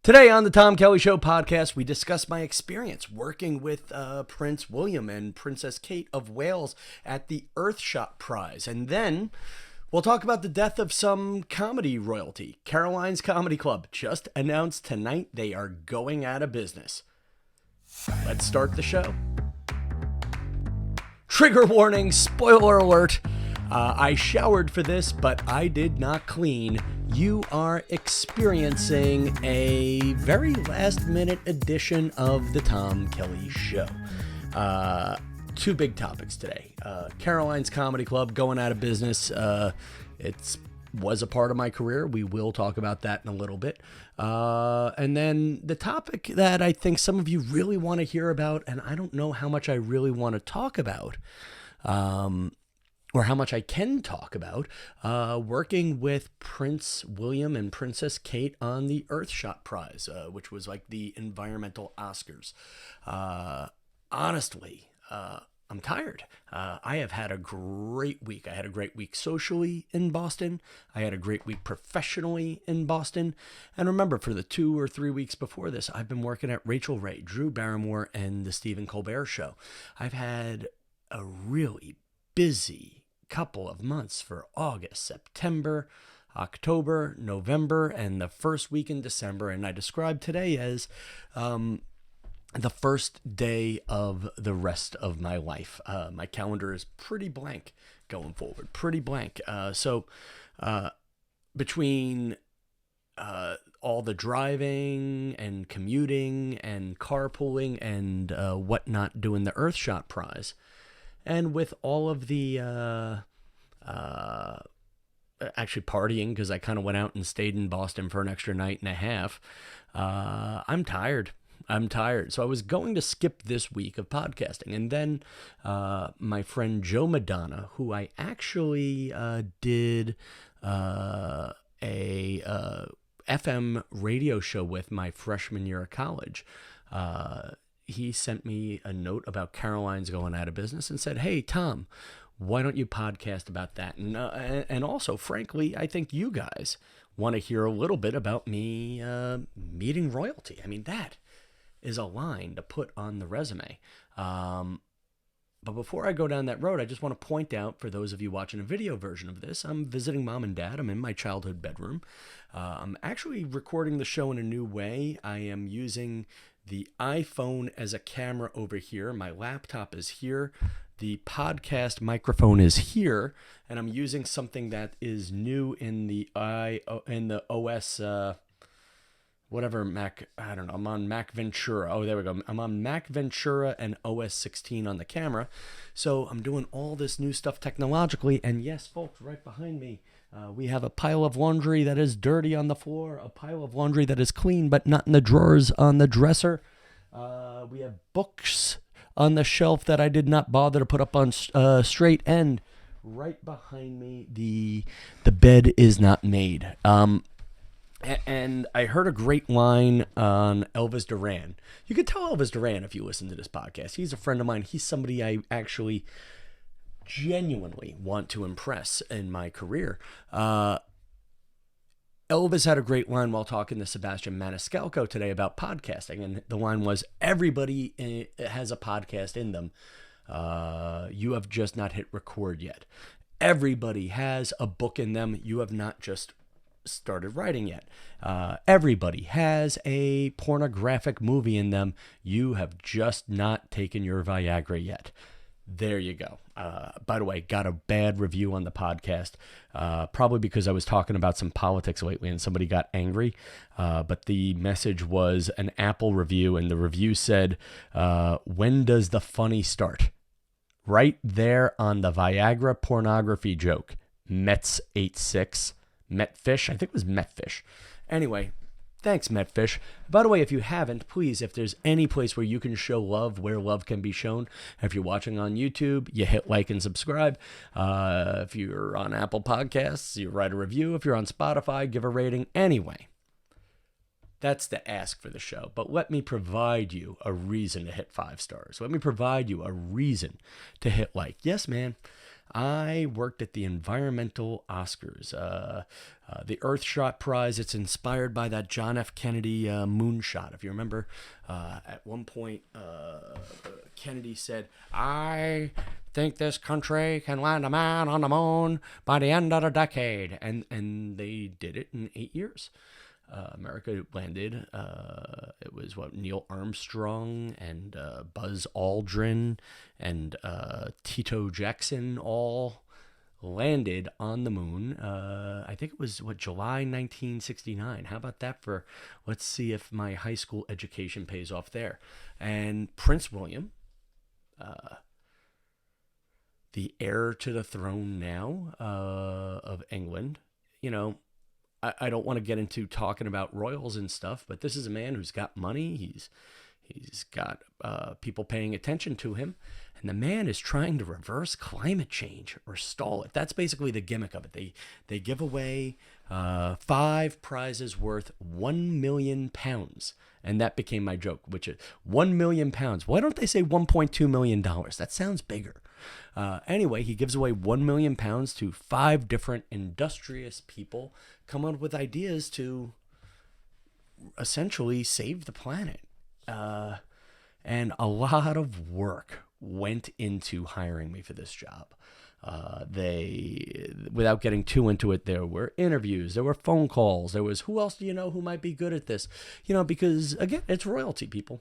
Today on the Tom Kelly Show podcast, we discuss my experience working with Prince William and Princess Kate of Wales at the Earthshot Prize. And then we'll talk about the death of some comedy royalty. Caroline's Comedy Club just announced tonight they are going out of business. Let's start the show. Trigger warning, spoiler alert. I showered for this, but I did not clean. You are experiencing a very last minute edition of the Tom Kelly Show. Two big topics today. Caroline's Comedy Club going out of business. It was a part of my career. We will talk about that in a little bit. And then the topic that I think some of you really want to hear about, and I don't know how much I really want to talk about, or how much I can talk about, working with Prince William and Princess Kate on the Earthshot Prize, which was like the environmental Oscars. Honestly, I'm tired. I have had a great week. I had a great week socially in Boston. I had a great week professionally in Boston. And remember, for the 2 or 3 weeks before this, I've been working at Rachel Ray, Drew Barrymore, and the Stephen Colbert Show. I've had a really busy couple of months for August, September, October, November, and the first week in December. And I describe today as the first day of the rest of my life. My calendar is pretty blank going forward, pretty blank. So between all the driving and commuting and carpooling and whatnot doing the Earthshot Prize, and with all of the actually partying, because I kind of went out and stayed in Boston for an extra night and a half, I'm tired. So I was going to skip this week of podcasting. And then my friend Joe Madonna, who I actually did a FM radio show with my freshman year of college, he sent me a note about Caroline's going out of business and said, "Hey, Tom, why don't you podcast about that?" And also, frankly, I think you guys want to hear a little bit about me meeting royalty. I mean, that is a line to put on the resume. But before I go down that road, I just want to point out, for those of you watching a video version of this, I'm visiting mom and dad. I'm in my childhood bedroom. I'm actually recording the show in a new way. I am using the iPhone as a camera over here. My laptop is here. The podcast microphone is here, and I'm using something that is new in the OS, whatever Mac. I don't know. I'm on Mac Ventura. Oh, there we go. I'm on Mac Ventura and OS 16 on the camera. So I'm doing all this new stuff technologically. And yes, folks, right behind me, we have a pile of laundry that is dirty on the floor, a pile of laundry that is clean but not in the drawers on the dresser. We have books on the shelf that I did not bother to put up on straight. And right behind me, the bed is not made. And I heard a great line on Elvis Duran. You can tell Elvis Duran if you listen to this podcast. He's a friend of mine. He's somebody I actually genuinely want to impress in my career. Elvis had a great line while talking to Sebastian Maniscalco today about podcasting. And the line was, "Everybody has a podcast in them. You have just not hit record yet. Everybody has a book in them. You have not just started writing yet. Everybody has a pornographic movie in them. You have just not taken your Viagra yet." There you go. By the way, got a bad review on the podcast, probably because I was talking about some politics lately and somebody got angry. But the message was an Apple review, and the review said, "When does the funny start?" Right there on the Viagra pornography joke. Mets 86. Metfish, I think it was Metfish. Anyway, thanks, Metfish. By the way, if you haven't, please, if there's any place where you can show love, where love can be shown, if you're watching on YouTube, you hit like and subscribe. If you're on Apple Podcasts, you write a review. If you're on Spotify, give a rating. Anyway, that's the ask for the show. But let me provide you a reason to hit 5 stars. Let me provide you a reason to hit like. Yes, man. I worked at the Environmental Oscars, the Earthshot Prize. It's inspired by that John F. Kennedy moonshot. If you remember, at one point, Kennedy said, "I think this country can land a man on the moon by the end of the decade," and they did it in 8 years. America landed. It was Neil Armstrong and Buzz Aldrin and Tito Jackson all landed on the moon. I think it was July 1969. How about that for? Let's see if my high school education pays off there. And Prince William, the heir to the throne now of England, you know, I don't want to get into talking about royals and stuff, but this is a man who's got money. He's got people paying attention to him, and the man is trying to reverse climate change or stall it. That's basically the gimmick of it. They give away 5 prizes worth £1 million, and that became my joke, which is £1 million. Why don't they say $1.2 million? That sounds bigger. Anyway, he gives away £1 million to 5 different industrious people, come up with ideas to essentially save the planet. And a lot of work went into hiring me for this job. Without getting too into it, there were interviews, there were phone calls, there was, who else do you know who might be good at this? Because again, it's royalty, people,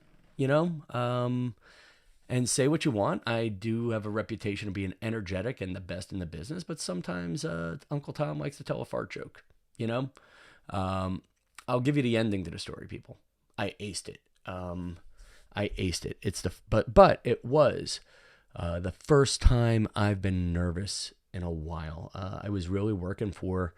and say what you want. I do have a reputation of being energetic and the best in the business, but sometimes Uncle Tom likes to tell a fart joke, I'll give you the ending to the story, people. I aced it. It's but it was the first time I've been nervous in a while. I was really working for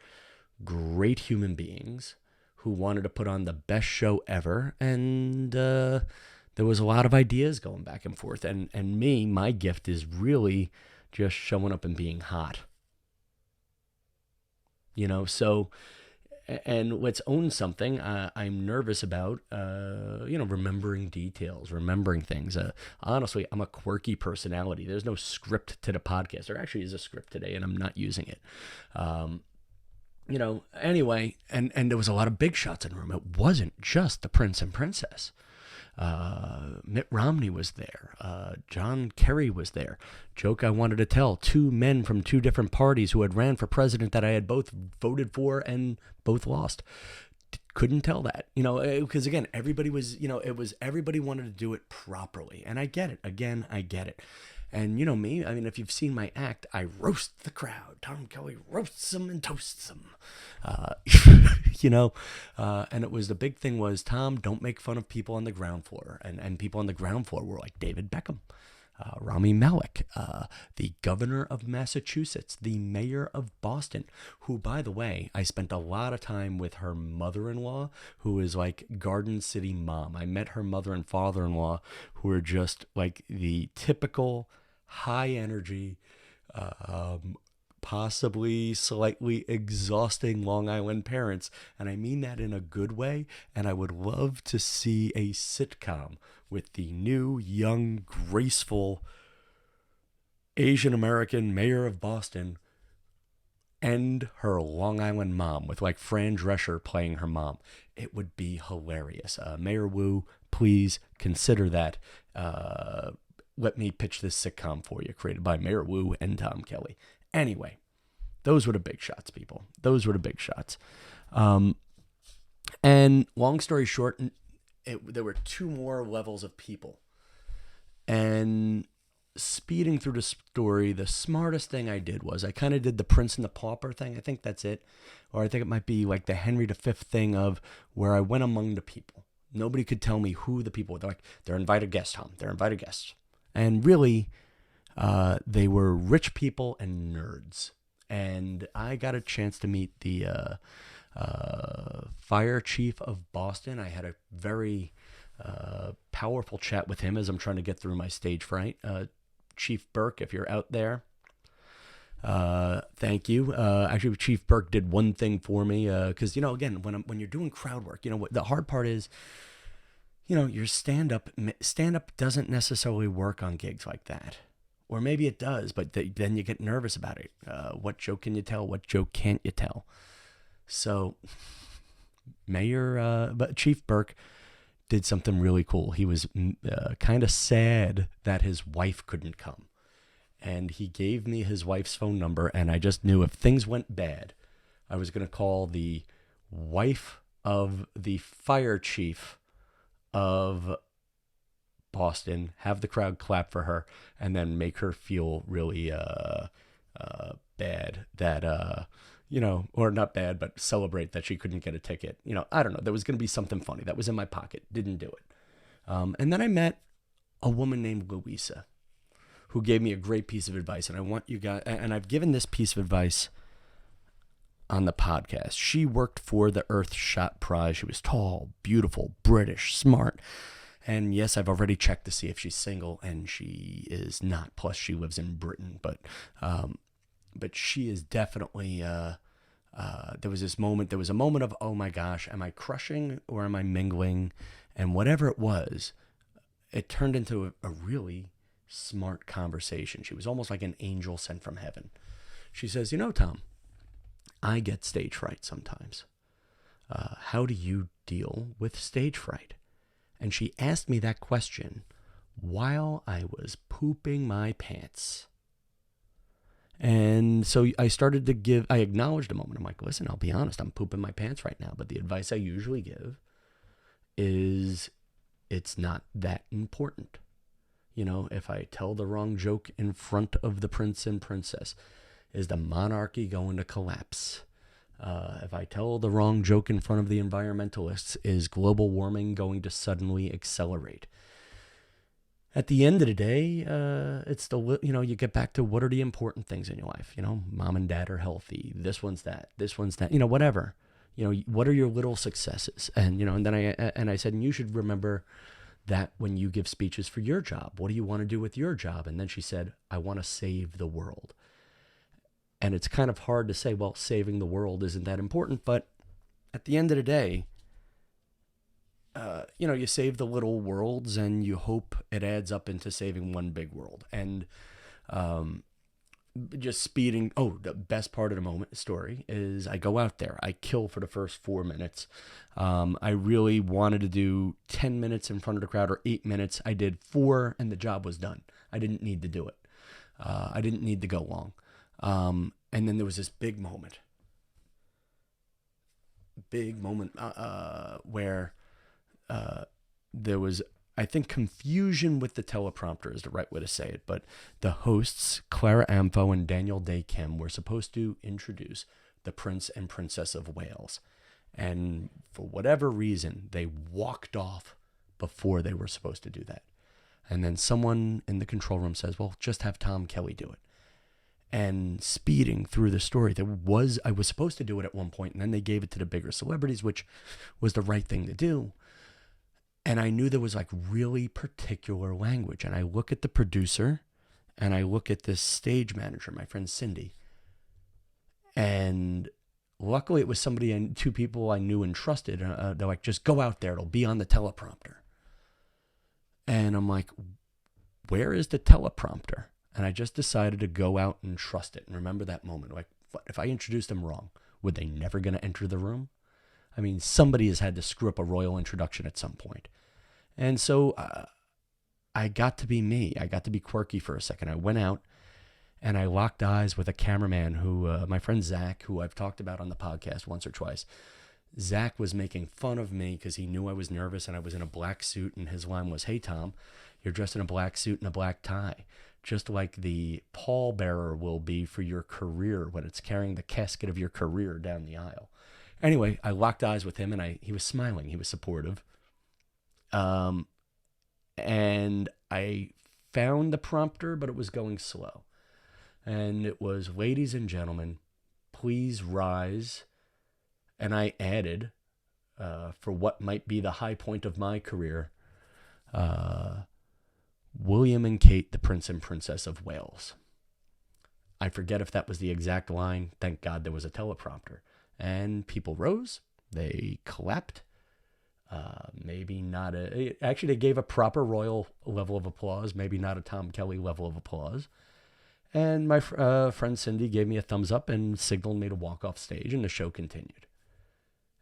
great human beings who wanted to put on the best show ever, and there was a lot of ideas going back and forth. And my gift is really just showing up and being hot. So, and let's own something. I'm nervous about, remembering details, remembering things. Honestly, I'm a quirky personality. There's no script to the podcast. There actually is a script today, and I'm not using it. Anyway, and there was a lot of big shots in the room. It wasn't just the prince and princess. Mitt Romney was there. John Kerry was there. Joke I wanted to tell. 2 men from 2 different parties who had ran for president that I had both voted for and both lost. Couldn't tell that, because again, everybody was, everybody wanted to do it properly. And I get it. Again, I get it. And me, I mean, if you've seen my act, I roast the crowd. Tom Kelly roasts them and toasts them. And it was, the big thing was, Tom, don't make fun of people on the ground floor. And people on the ground floor were like David Beckham, Rami Malek, the governor of Massachusetts, the mayor of Boston, who, by the way, I spent a lot of time with her mother-in-law, who is like Garden City mom. I met her mother and father-in-law, who are just like the typical high energy, possibly slightly exhausting Long Island parents. And I mean that in a good way. And I would love to see a sitcom with the new, young, graceful Asian American mayor of Boston and her Long Island mom, with like Fran Drescher playing her mom. It would be hilarious. Mayor Wu, please consider that. Let me pitch this sitcom for you, created by Mayor Wu and Tom Kelly. Anyway, those were the big shots, people. Those were the big shots. And long story short, there were 2 more levels of people. And speeding through the story, the smartest thing I did was I kind of did the Prince and the Pauper thing. I think that's it. Or I think it might be like the Henry V thing of where I went among the people. Nobody could tell me who the people were. They're like, they're invited guests, Tom. They're invited guests. And really, they were rich people and nerds. And I got a chance to meet the fire chief of Boston. I had a very powerful chat with him as I'm trying to get through my stage fright. Chief Burke, if you're out there, thank you. Actually, Chief Burke did one thing for me, because again, when you're doing crowd work, what the hard part is, your stand up doesn't necessarily work on gigs like that. Or maybe it does, but then you get nervous about it. What joke can you tell? What joke can't you tell? So but Chief Burke did something really cool. He was kind of sad that his wife couldn't come. And he gave me his wife's phone number, and I just knew if things went bad, I was going to call the wife of the fire chief of Boston, have the crowd clap for her, and then make her feel really bad that, or not bad, but celebrate that she couldn't get a ticket. I don't know. There was going to be something funny. That was in my pocket. Didn't do it. And then I met a woman named Louisa who gave me a great piece of advice. And I want you guys, and I've given this piece of advice on the podcast. She worked for the Earthshot prize. She was tall, beautiful, British, smart. And yes, I've already checked to see if she's single, and she is not. Plus, she lives in Britain. But she is definitely. There was a moment of, oh my gosh, am I crushing or am I mingling? And whatever it was, it turned into a really smart conversation. She was almost like an angel sent from heaven. She says, Tom, I get stage fright sometimes. How do you deal with stage fright? And she asked me that question while I was pooping my pants. And so I acknowledged a moment. I'm like, listen, I'll be honest, I'm pooping my pants right now. But the advice I usually give is it's not that important. If I tell the wrong joke in front of the prince and princess, is the monarchy going to collapse? If I tell the wrong joke in front of the environmentalists, is global warming going to suddenly accelerate? At the end of the day, it's you get back to what are the important things in your life? Mom and dad are healthy. This one's that, whatever. What are your little successes? And, and then I said, and you should remember that when you give speeches for your job, what do you want to do with your job? And then she said, I want to save the world. And it's kind of hard to say, well, saving the world isn't that important. But at the end of the day, you save the little worlds and you hope it adds up into saving one big world. And just speeding. Oh, the best part of the story is I go out there. I kill for the first 4 minutes. I really wanted to do 10 minutes in front of the crowd or 8 minutes. I did 4 and the job was done. I didn't need to do it. I didn't need to go long. And then there was this big moment where there was, I think, confusion with the teleprompter is the right way to say it, but the hosts, Clara Amfo and Daniel Day Kim, were supposed to introduce the Prince and Princess of Wales. And for whatever reason, they walked off before they were supposed to do that. And then someone in the control room says, well, just have Tom Kelly do it. And speeding through the story, I was supposed to do it at one point, and then they gave it to the bigger celebrities, which was the right thing to do. And I knew there was like really particular language. And I look at the producer and I look at this stage manager, my friend Cindy. And luckily it was two people I knew and trusted. They're like, just go out there. It'll be on the teleprompter. And I'm like, where is the teleprompter? And I just decided to go out and trust it. And remember that moment. Like, what, if I introduced them wrong, were they never going to enter the room? I mean, somebody has had to screw up a royal introduction at some point. And so I got to be me. I got to be quirky for a second. I went out and I locked eyes with a cameraman who, my friend Zach, who I've talked about on the podcast once or twice. Zach was making fun of me because he knew I was nervous and I was in a black suit. And his line was, hey, Tom, you're dressed in a black suit and a black tie, just like the pallbearer will be for your career when it's carrying the casket of your career down the aisle. Anyway, I locked eyes with him and he was smiling. He was supportive. And I found the prompter, but it was going slow. And it was, ladies and gentlemen, please rise. And I added, for what might be the high point of my career, William and Kate, the Prince and Princess of Wales. I forget if that was the exact line. Thank God there was a teleprompter. And people rose. They clapped. Maybe not actually, they gave a proper royal level of applause, maybe not a Tom Kelly level of applause. And my friend Cindy gave me a thumbs up and signaled me to walk off stage, and the show continued.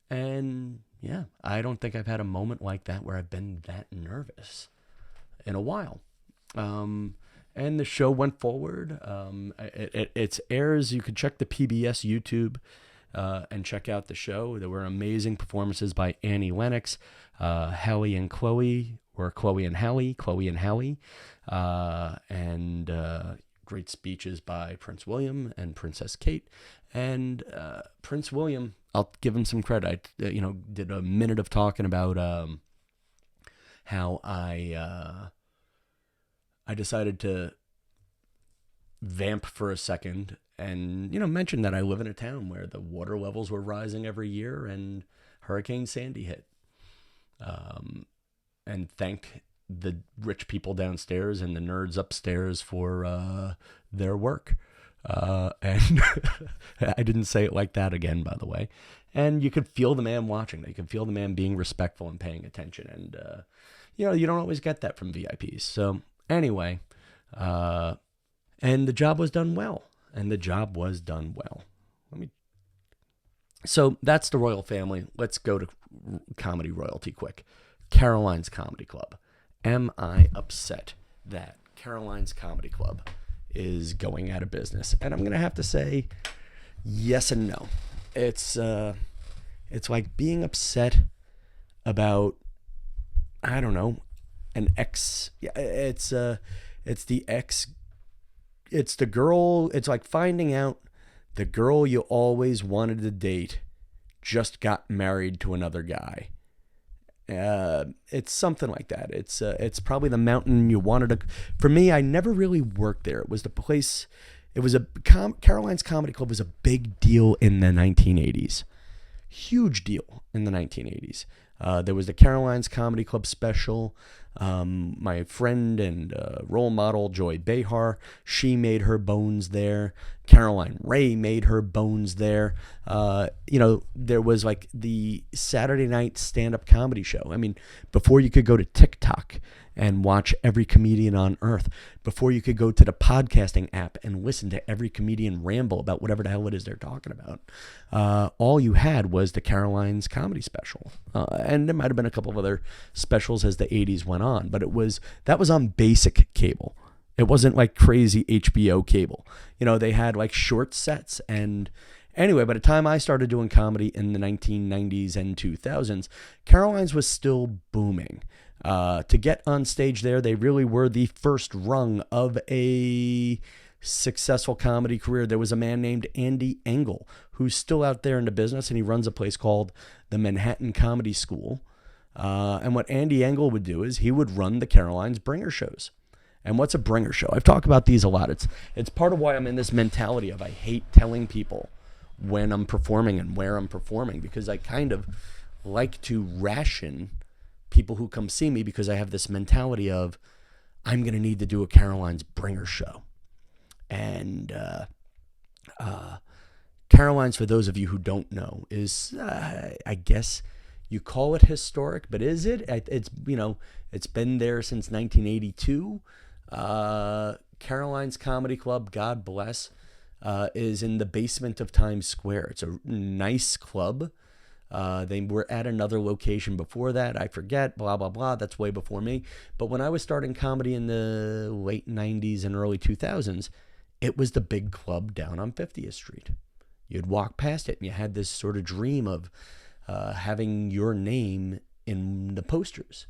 And yeah, I don't think I've had a moment like that where I've been that nervous in a while. And the show went forward. It airs. You could check the PBS YouTube and check out the show. There were amazing performances by Annie Lennox, Hallie and Chloe, or Chloe and Hallie, and great speeches by Prince William and Princess Kate. And Prince William, I'll give him some credit. I, did a minute of talking about how I decided to vamp for a second and, mention that I live in a town where the water levels were rising every year and Hurricane Sandy hit. And thank the rich people downstairs and the nerds upstairs for their work. And I didn't say it like that again, by the way. And you could feel the man watching. You could feel the man being respectful and paying attention. And, you don't always get that from VIPs. So anyway, and the job was done well. So that's the royal family. Let's go to comedy royalty quick. Caroline's Comedy Club. Am I upset that Caroline's Comedy Club is going out of business? And I'm going to have to say yes and no. It's like being upset about, I don't know, an ex. Yeah, it's the girl. It's like finding out the girl you always wanted to date just got married to another guy. It's something like that. It's probably the mountain you wanted to. For me, I never really worked there. It was the place. It was Caroline's Comedy Club was a big deal in the 1980s. Huge deal in the 1980s. There was the Caroline's Comedy Club special. My friend and role model, Joy Behar, she made her bones there. Caroline Ray made her bones there. There was like the Saturday night stand-up comedy show. I mean, before you could go to TikTok and watch every comedian on earth, before you could go to the podcasting app and listen to every comedian ramble about whatever the hell it is they're talking about, all you had was the Caroline's comedy special. And there might have been a couple of other specials as the 80s went on, but that was on basic cable. It wasn't like crazy HBO cable. They had like short sets. And anyway, by the time I started doing comedy in the 1990s and 2000s, Caroline's was still booming. To get on stage there, they really were the first rung of a successful comedy career. There was a man named Andy Engel who's still out there in the business, and he runs a place called the Manhattan Comedy School. And what Andy Engel would do is he would run the Caroline's bringer shows. And what's a bringer show? I've talked about these a lot. It's part of why I'm in this mentality of I hate telling people when I'm performing and where I'm performing, because I kind of like to ration people who come see me, because I have this mentality of I'm going to need to do a Caroline's bringer show. And Caroline's, for those of you who don't know, is I guess you call it historic, but is it? It's been there since 1982. Caroline's Comedy Club, God bless, is in the basement of Times Square. It's a nice club. They were at another location before that. I forget, blah, blah, blah. That's way before me. But when I was starting comedy in the late 90s and early 2000s, it was the big club down on 50th Street. You'd walk past it and you had this sort of dream of having your name in the posters.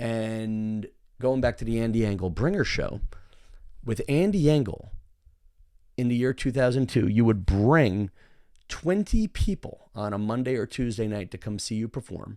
And going back to the Andy Engel Bringer show, with Andy Engel in the year 2002, you would bring 20 people on a Monday or Tuesday night to come see you perform.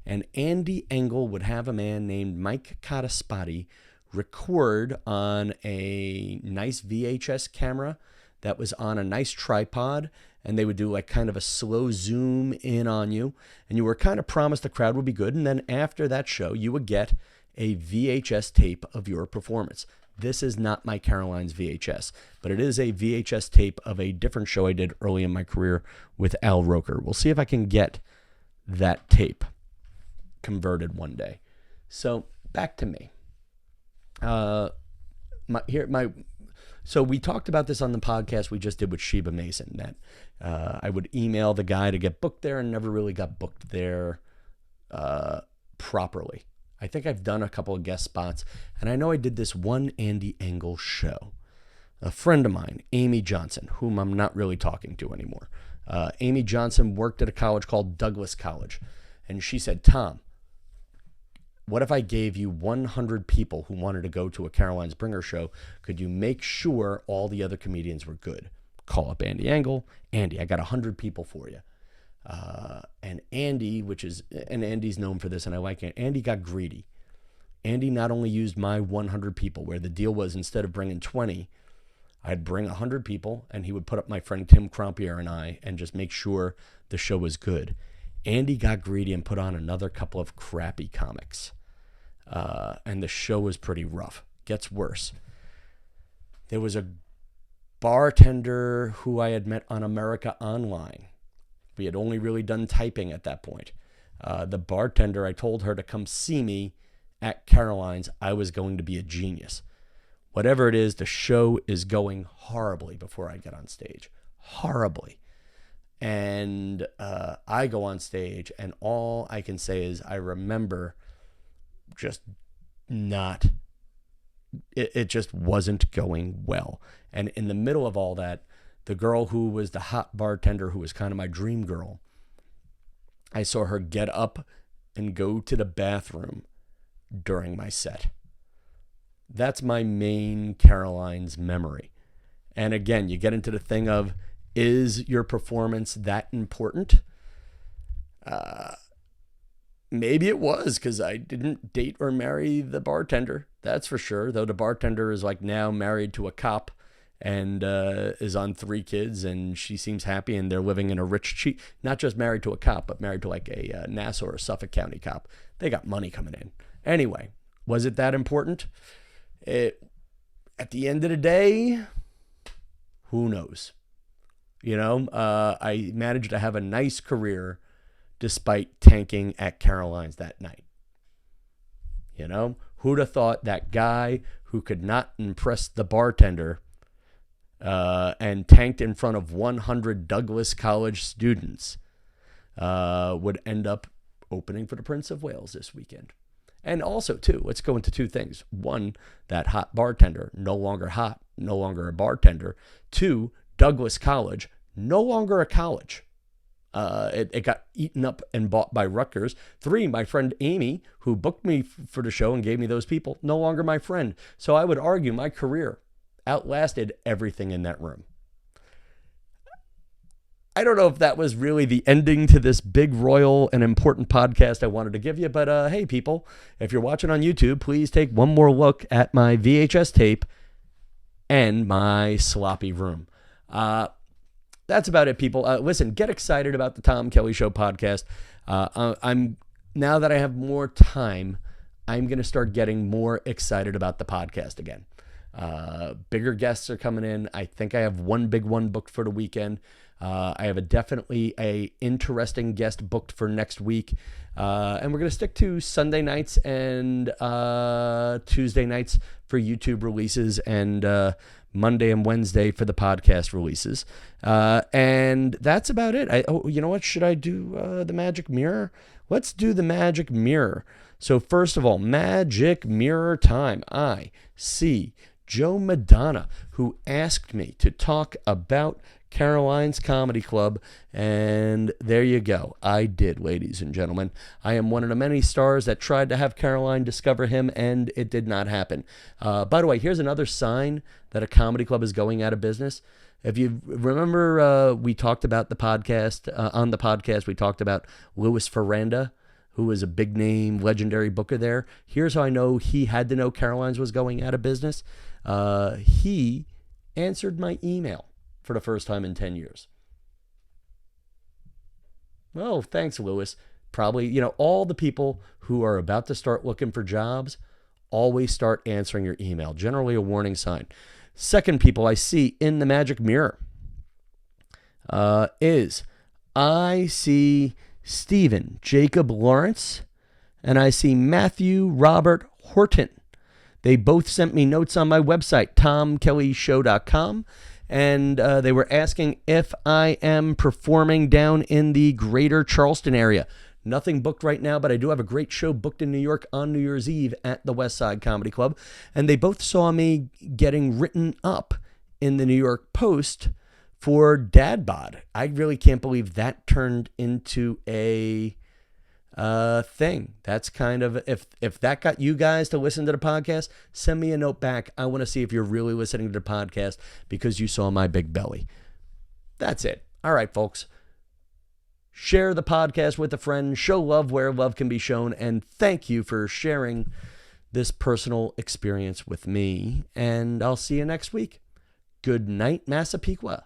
And Andy Engel would have a man named Mike Cataspati record on a nice VHS camera that was on a nice tripod, and they would do like kind of a slow zoom in on you, and you were kind of promised the crowd would be good. And then after that show, you would get a VHS tape of your performance. This is not my Caroline's VHS, but it is a VHS tape of a different show I did early in my career with Al Roker. We'll see if I can get that tape. converted one day. So back to me. So we talked about this on the podcast we just did with Sheba Mason, that I would email the guy to get booked there and never really got booked there properly. I think I've done a couple of guest spots, and I know I did this one Andy Engel show. A friend of mine, Amy Johnson, whom I'm not really talking to anymore. Amy Johnson worked at a college called Douglas College, and she said, Tom, what if I gave you 100 people who wanted to go to a Caroline's Bringer show? Could you make sure all the other comedians were good? Call up Andy Engel. Andy, I got 100 people for you. And Andy, and Andy's known for this, and I like it. Andy got greedy. Andy not only used my 100 people, where the deal was instead of bringing 20, I'd bring 100 people, and he would put up my friend Tim Crompier and I and just make sure the show was good. Andy got greedy and put on another couple of crappy comics. And the show was pretty rough. Gets worse. There was a bartender who I had met on America Online. We had only really done typing at that point. The bartender, I told her to come see me at Caroline's. I was going to be a genius. Whatever it is, the show is going horribly before I get on stage. Horribly. And I go on stage, and all I can say is I remember just not, it just wasn't going well. And in the middle of all that, the girl who was the hot bartender, who was kind of my dream girl, I saw her get up and go to the bathroom during my set. That's my main Caroline's memory. And again, you get into the thing of, is your performance that important? Maybe it was, because I didn't date or marry the bartender. That's for sure. Though the bartender is like now married to a cop and is on 3 kids, and she seems happy, and they're living in a rich, not just married to a cop, but married to like a Nassau or Suffolk County cop. They got money coming in. Anyway, was it that important? At the end of the day, who knows? You know, I managed to have a nice career despite tanking at Caroline's that night. You know, who'd have thought that guy who could not impress the bartender and tanked in front of 100 Douglas College students would end up opening for the Prince of Wales this weekend. And also, too, let's go into 2 things. 1, that hot bartender, no longer hot, no longer a bartender. 2, Douglas College, no longer a college. It got eaten up and bought by Rutgers. 3, my friend Amy, who booked me for the show and gave me those people, no longer my friend. So I would argue my career outlasted everything in that room. I don't know if that was really the ending to this big, royal, and important podcast I wanted to give you, but hey, people, if you're watching on YouTube, please take one more look at my VHS tape and my sloppy room. That's about it, people. Listen, get excited about the Tom Kelly Show podcast. Now that I have more time, I'm going to start getting more excited about the podcast again. Bigger guests are coming in. I think I have one big one booked for the weekend. I have definitely a interesting guest booked for next week. And we're going to stick to Sunday nights and Tuesday nights for YouTube releases, and Monday and Wednesday for the podcast releases. And that's about it. You know what? Should I do the magic mirror? Let's do the magic mirror. So first of all, magic mirror time. I see Joe Madonna, who asked me to talk about Caroline's Comedy Club, and there you go. I did, ladies and gentlemen. I am one of the many stars that tried to have Caroline discover him, and it did not happen. By the way, here's another sign that a comedy club is going out of business. If you remember, we talked about the podcast, on the podcast, we talked about Louis Ferranda, who is a big name, legendary booker there. Here's how I know he had to know Caroline's was going out of business. He answered my email for the first time in 10 years. Well, thanks, Louis. Probably, all the people who are about to start looking for jobs always start answering your email. Generally a warning sign. Second people I see in the magic mirror is I see Stephen Jacob Lawrence, And I see Matthew Robert Horton. They both sent me notes on my website, TomKellyShow.com. And they were asking if I am performing down in the greater Charleston area. Nothing booked right now, but I do have a great show booked in New York on New Year's Eve at the West Side Comedy Club. And they both saw me getting written up in the New York Post for Dad Bod. I really can't believe that turned into a thing. That's kind of, if that got you guys to listen to the podcast, send me a note back. I want to see if you're really listening to the podcast because you saw my big belly. That's it. All right, folks. Share the podcast with a friend. Show love where love can be shown. And thank you for sharing this personal experience with me. And I'll see you next week. Good night, Massapequa.